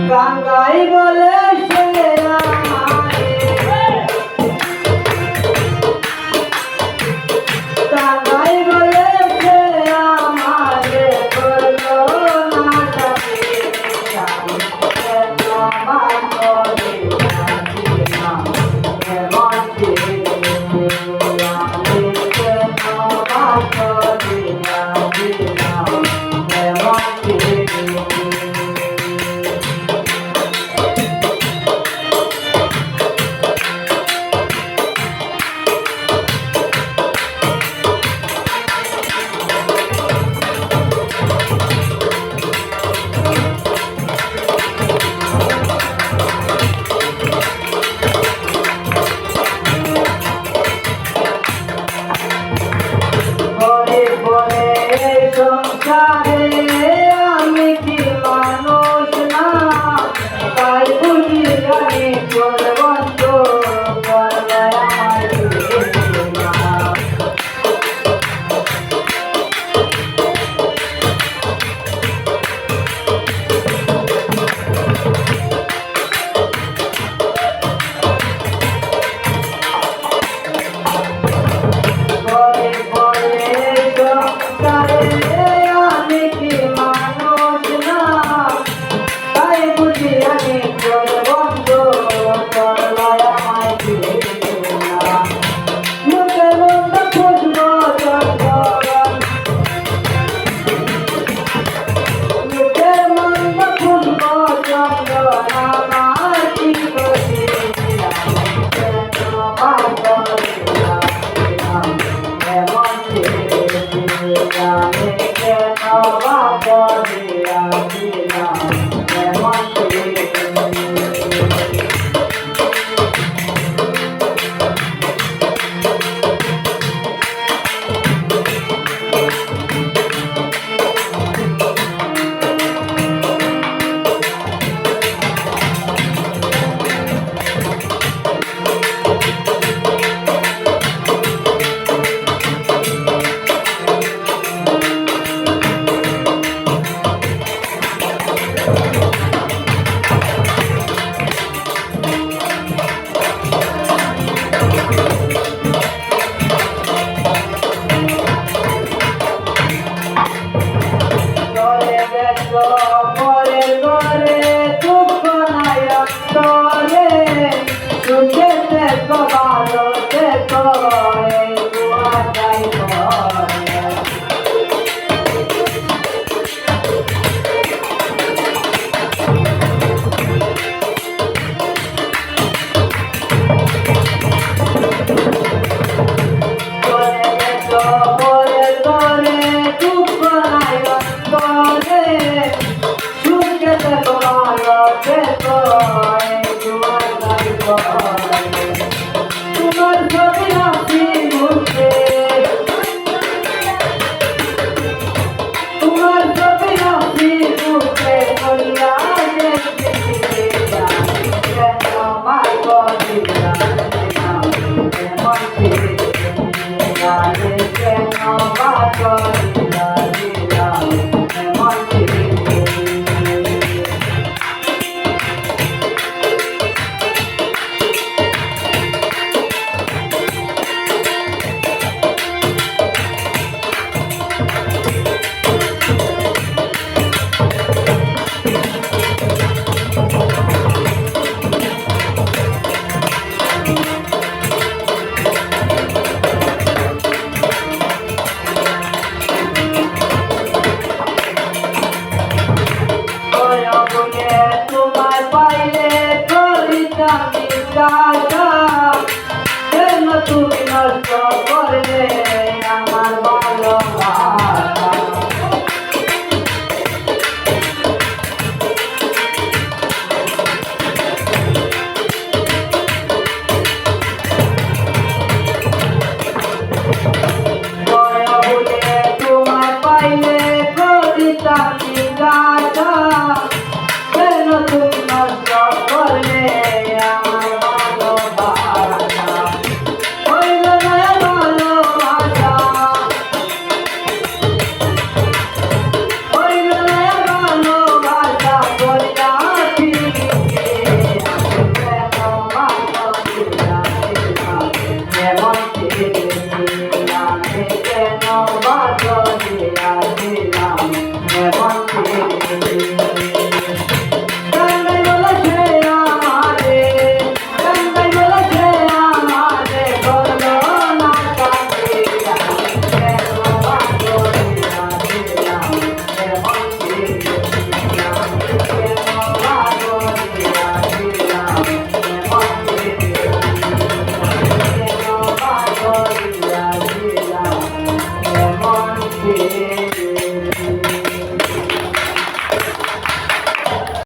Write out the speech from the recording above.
গঙ্গাই বলে সে গঙ্গাই বলে সে আমারে করলো না সংসারে আমি কি মানুষ না তাই বুঝি জানি তোর বন্ধ করলে আমার পরের ঘরে দুঃখ নাই অন্তরে সুখে দেখো ভালো দেখো এই দুয়া যাই পরের ঘরে দুঃখ নাই অন্তরে তোমার ছবি আসি মুখে তোমার ছবি আসি মুখে বলিয়া তোমার পাইলে করিতামি কাজা কেন তুমি নষ্ট করলে আমার ভালোবাসা তোমার পাইলে করিতামি কাজা কেন তুমি নষ্ট করলে আমার ভালোবাসা হইল না ভালোবাসা এমন দিন